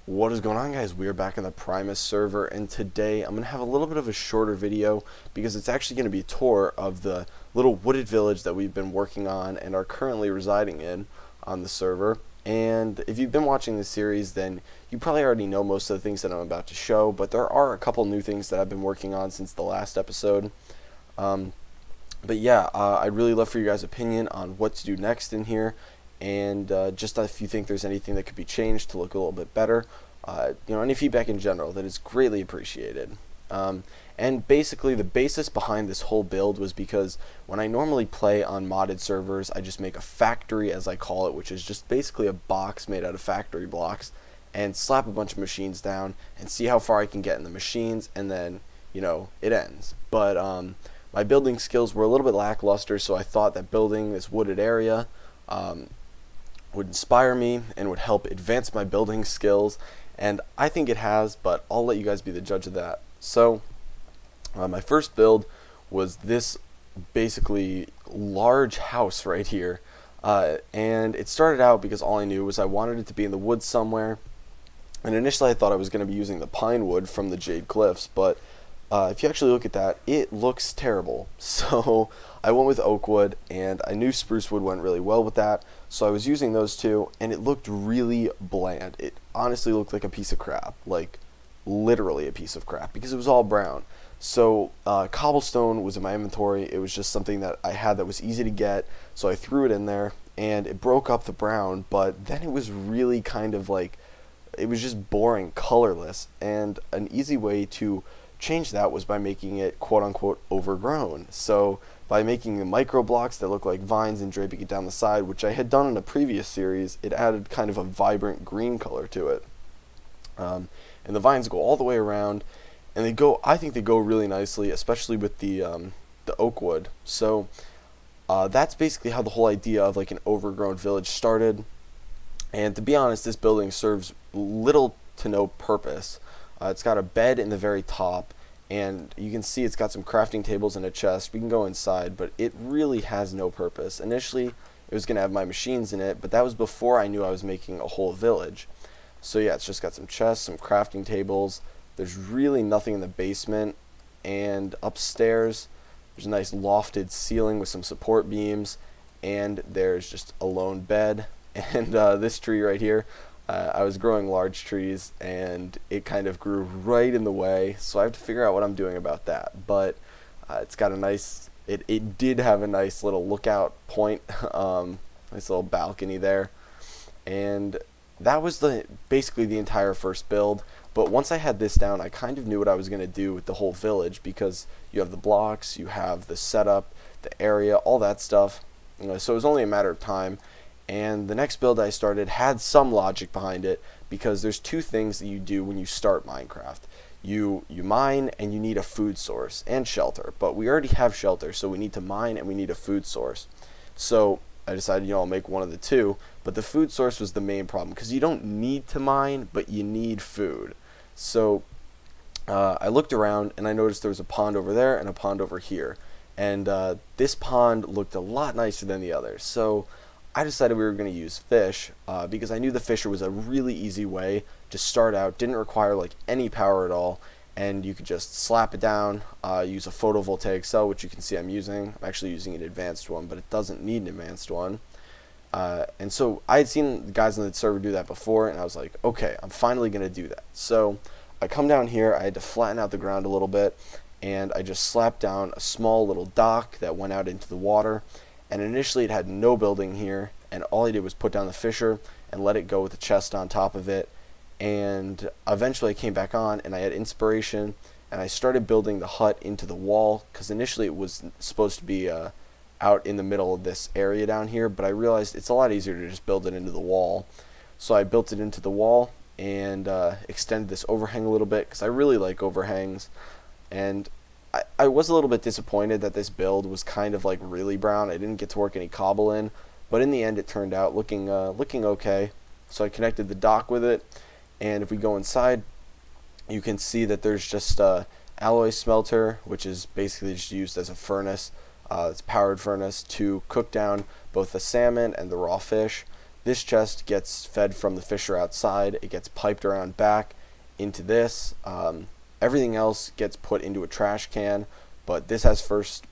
What is going on, guys? We are back on the Primus server, and today I'm going to have a little bit of a shorter video because it's actually going to be a tour of the little wooded village that we've been working on and are currently residing in on the server. And if you've been watching this series, then you probably already know most of the things that I'm about to show, but there are a couple new things that I've been working on since the last episode. But yeah, I'd really love for your guys' opinion on what to do next in here. And just if you think there's anything that could be changed to look a little bit better, any feedback in general, that is greatly appreciated. And basically the basis behind this whole build was because when I normally play on modded servers, I just make a factory, as I call it, which is just basically a box made out of factory blocks, and slap a bunch of machines down and see how far I can get in the machines, and then, it ends. But my building skills were a little bit lackluster, so I thought that building this wooded area would inspire me and would help advance my building skills, and I think it has, but I'll let you guys be the judge of that. So my first build was this basically large house right here, and it started out because all I knew was I wanted it to be in the woods somewhere, and initially I thought I was going to be using the pine wood from the Jade Cliffs, but if you actually look at that, it looks terrible. So I went with oak wood, and I knew spruce wood went really well with that, so I was using those two, and it looked really bland. It honestly looked like a piece of crap, like literally a piece of crap, because it was all brown. So cobblestone was in my inventory. It was just something that I had that was easy to get, so I threw it in there, and it broke up the brown, but then it was really kind of like, it was just boring, colorless, and an easy way to change that was by making it quote-unquote overgrown. So by making the micro blocks that look like vines and draping it down the side, which I had done in a previous series, it added kind of a vibrant green color to it. And the vines go all the way around, and I think they go really nicely, especially with the oak wood. So that's basically how the whole idea of like an overgrown village started. And to be honest, this building serves little to no purpose. It's got a bed in the very top, and you can see it's got some crafting tables and a chest. We can go inside, but it really has no purpose. Initially, it was going to have my machines in it, but that was before I knew I was making a whole village. So yeah, it's just got some chests, some crafting tables. There's really nothing in the basement, and upstairs, there's a nice lofted ceiling with some support beams, and there's just a lone bed, and this tree right here. I was growing large trees, and it kind of grew right in the way, so I have to figure out what I'm doing about that. But it's got a nice, it did have a nice little lookout point, nice little balcony there, and that was basically the entire first build. But once I had this down, I kind of knew what I was going to do with the whole village, because you have the blocks, you have the setup, the area, all that stuff, so it was only a matter of time. And the next build I started had some logic behind it, because there's two things that you do when you start Minecraft. You mine, and you need a food source and shelter, but we already have shelter, so we need to mine and we need a food source. So I decided, I'll make one of the two, but the food source was the main problem, because you don't need to mine, but you need food. So I looked around, and I noticed there was a pond over there and a pond over here, and this pond looked a lot nicer than the others. So I decided we were going to use fish, because I knew the fisher was a really easy way to start out, didn't require like any power at all, and you could just slap it down, use a photovoltaic cell, which you can see I'm using. I'm actually using an advanced one, but it doesn't need an advanced one. And so I had seen the guys on the server do that before, and I was like, okay, I'm finally going to do that. So I come down here, I had to flatten out the ground a little bit, and I just slapped down a small little dock that went out into the water. And initially it had no building here, and all I did was put down the fisher and let it go with the chest on top of it. And eventually I came back on, and I had inspiration, and I started building the hut into the wall, because initially it was supposed to be out in the middle of this area down here, but I realized it's a lot easier to just build it into the wall. So I built it into the wall and extended this overhang a little bit, because I really like overhangs. And I was a little bit disappointed that this build was kind of like really brown. I didn't get to work any cobble in, but in the end it turned out looking okay. So I connected the dock with it, and if we go inside, you can see that there's just a alloy smelter, which is basically just used as a furnace. It's a powered furnace to cook down both the salmon and the raw fish. This chest gets fed from the fisher outside. It gets piped around back into this. Everything else gets put into a trash can, but this has first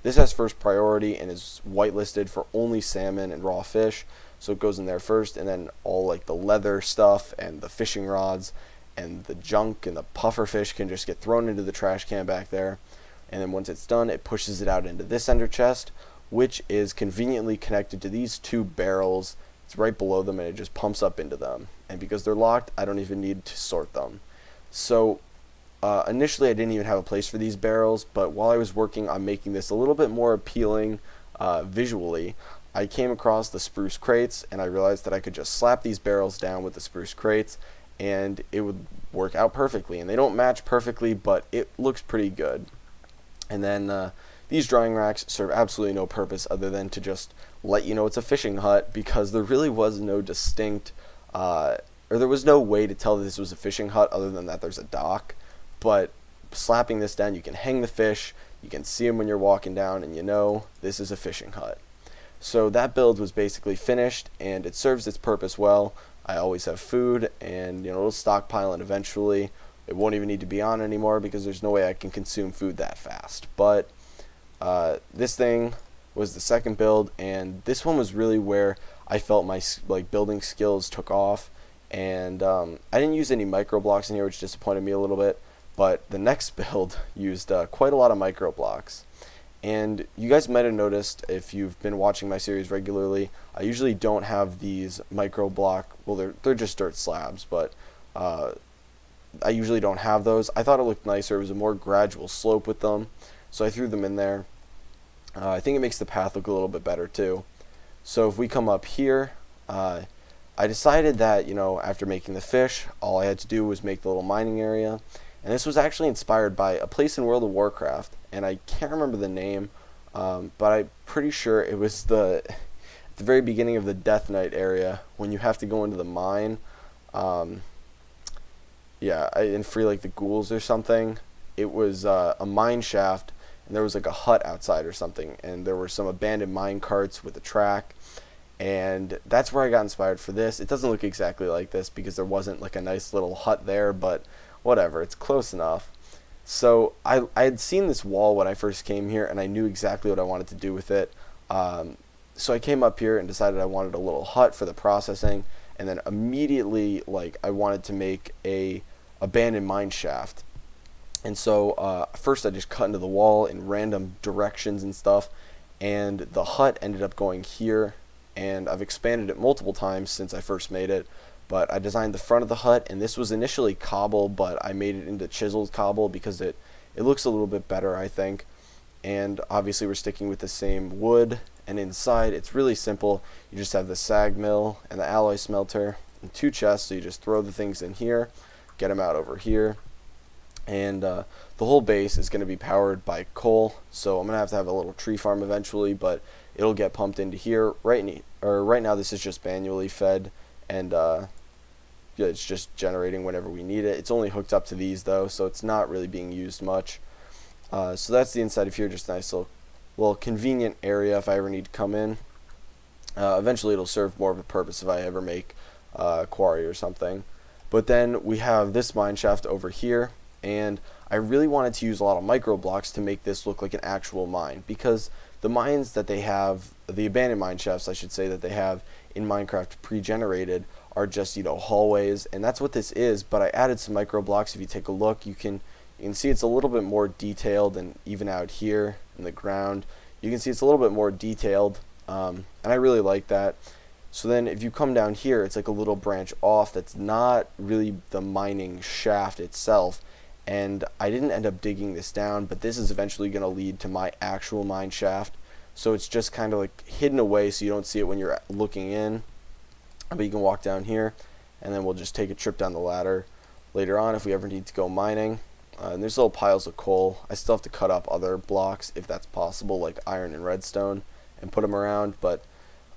this has first priority and is whitelisted for only salmon and raw fish. So it goes in there first, and then all like the leather stuff and the fishing rods and the junk and the puffer fish can just get thrown into the trash can back there. And then once it's done, it pushes it out into this ender chest, which is conveniently connected to these two barrels. It's right below them, and it just pumps up into them. And because they're locked, I don't even need to sort them. So initially I didn't even have a place for these barrels, but while I was working on making this a little bit more appealing visually, I came across the spruce crates, and I realized that I could just slap these barrels down with the spruce crates and it would work out perfectly. And they don't match perfectly, but it looks pretty good. And then these drying racks serve absolutely no purpose other than to just let you know it's a fishing hut, because there really was no distinct or there was no way to tell that this was a fishing hut other than that there's a dock. But slapping this down, you can hang the fish, you can see them when you're walking down, and you know this is a fishing hut. So that build was basically finished, and it serves its purpose well. I always have food, and you know, it'll stockpile, and eventually it won't even need to be on anymore because there's no way I can consume food that fast. But this thing was the second build, and this one was really where I felt my building skills took off. And I didn't use any micro blocks in here, which disappointed me a little bit. But the next build used quite a lot of micro blocks. And you guys might have noticed, if you've been watching my series regularly, I usually don't have these micro block, well, they're just dirt slabs, but I usually don't have those. I thought it looked nicer. It was a more gradual slope with them, so I threw them in there. I think it makes the path look a little bit better too. So if we come up here, I decided that, you know, after making the fish, all I had to do was make the little mining area. And this was actually inspired by a place in World of Warcraft, and I can't remember the name, but I'm pretty sure it was at the very beginning of the Death Knight area, when you have to go into the mine, and free like the ghouls or something. It was a mine shaft, and there was like a hut outside or something, and there were some abandoned mine carts with a track, and that's where I got inspired for this. It doesn't look exactly like this because there wasn't like a nice little hut there, but whatever, it's close enough. So I had seen this wall when I first came here, and I knew exactly what I wanted to do with it. So I came up here and decided I wanted a little hut for the processing, and then immediately I wanted to make a abandoned mine shaft. And so first I just cut into the wall in random directions and stuff, and the hut ended up going here, and I've expanded it multiple times since I first made it. But I designed the front of the hut, and this was initially cobble, but I made it into chiseled cobble because it looks a little bit better, I think. And obviously we're sticking with the same wood, and inside it's really simple. You just have the sag mill and the alloy smelter and two chests, so you just throw the things in here, get them out over here. And the whole base is going to be powered by coal, so I'm going to have a little tree farm eventually, but it'll get pumped into here. Right now this is just manually fed, and it's just generating whenever we need it. It's only hooked up to these though, so it's not really being used much. So that's the inside of here, just a nice little convenient area if I ever need to come in. Eventually it'll serve more of a purpose if I ever make a quarry or something. But then we have this mine shaft over here, and I really wanted to use a lot of micro blocks to make this look like an actual mine, because the mines that they have, the abandoned mine shafts I should say, that they have in Minecraft pre-generated are just, you know, hallways, and that's what this is. But I added some micro blocks. If you take a look, you can see it's a little bit more detailed, and even out here in the ground you can see it's a little bit more detailed, and I really like that. So then if you come down here, it's like a little branch off that's not really the mining shaft itself, and I didn't end up digging this down, but this is eventually going to lead to my actual mine shaft. So it's just kind of like hidden away so you don't see it when you're looking in, but you can walk down here, and then we'll just take a trip down the ladder later on if we ever need to go mining. And there's little piles of coal. I still have to cut up other blocks if that's possible, like iron and redstone, and put them around. But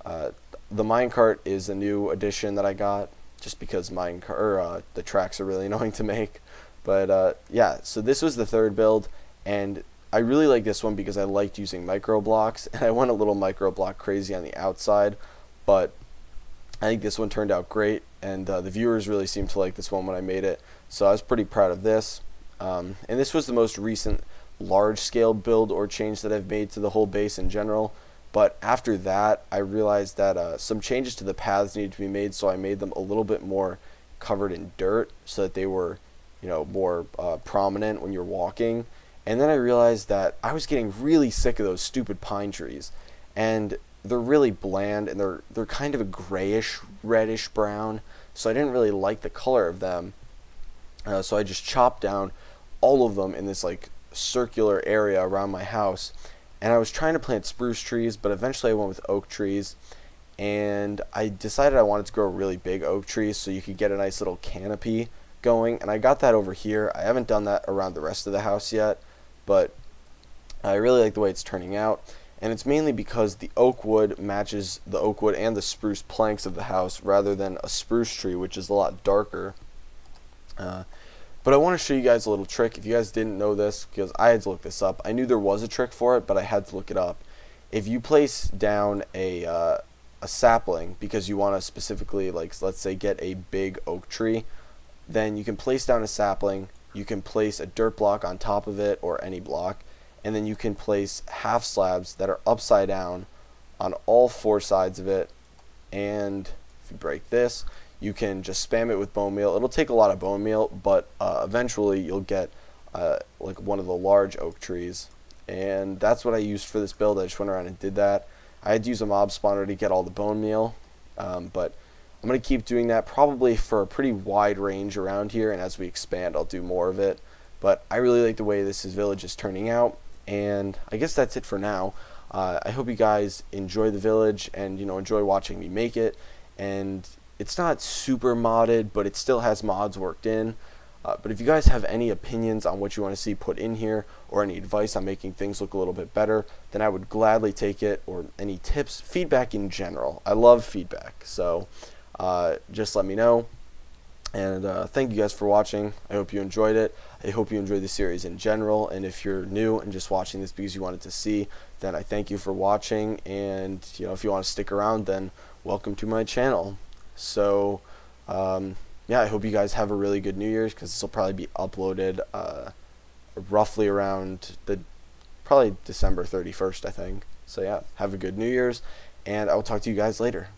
the minecart is a new addition that I got, just because the tracks are really annoying to make. But yeah, so this was the third build, and I really like this one because I liked using micro blocks, and I went a little micro block crazy on the outside. but I think this one turned out great, and the viewers really seemed to like this one when I made it, so I was pretty proud of this. And this was the most recent large-scale build or change that I've made to the whole base in general, but after that I realized that some changes to the paths needed to be made, so I made them a little bit more covered in dirt so that they were, you know, more prominent when you're walking. And then I realized that I was getting really sick of those stupid pine trees, and they're really bland, and they're kind of a grayish, reddish brown, so I didn't really like the color of them. So I just chopped down all of them in this like circular area around my house, and I was trying to plant spruce trees, but eventually I went with oak trees, and I decided I wanted to grow really big oak trees so you could get a nice little canopy going, and I got that over here. I haven't done that around the rest of the house yet, but I really like the way it's turning out, and it's mainly because the oak wood matches the oak wood and the spruce planks of the house rather than a spruce tree, which is a lot darker. But I want to show you guys a little trick if you guys didn't know this, because I had to look this up. I knew there was a trick for it, but I had to look it up. If you place down a sapling because you want to specifically, like, let's say get a big oak tree, then you can place down a sapling, you can place a dirt block on top of it or any block, and then you can place half slabs that are upside down on all four sides of it. And if you break this, you can just spam it with bone meal. It'll take a lot of bone meal, but eventually you'll get like one of the large oak trees. And that's what I used for this build. I just went around and did that. I had to use a mob spawner to get all the bone meal, but I'm going to keep doing that probably for a pretty wide range around here, and as we expand I'll do more of it. But I really like the way this village is turning out, and I guess that's it for now. I hope you guys enjoy the village and, you know, enjoy watching me make it. And it's not super modded, but it still has mods worked in. But if you guys have any opinions on what you want to see put in here, or any advice on making things look a little bit better, then I would gladly take it, or any tips, feedback in general. I love feedback, so just let me know. And thank you guys for watching. I hope you enjoyed it. I hope you enjoyed the series in general, and if you're new and just watching this because you wanted to see, then I thank you for watching. And, you know, if you want to stick around, then welcome to my channel. So yeah, I hope you guys have a really good New Year's, because this will probably be uploaded roughly around probably December 31st, I think. So yeah, have a good New Year's, and I will talk to you guys later.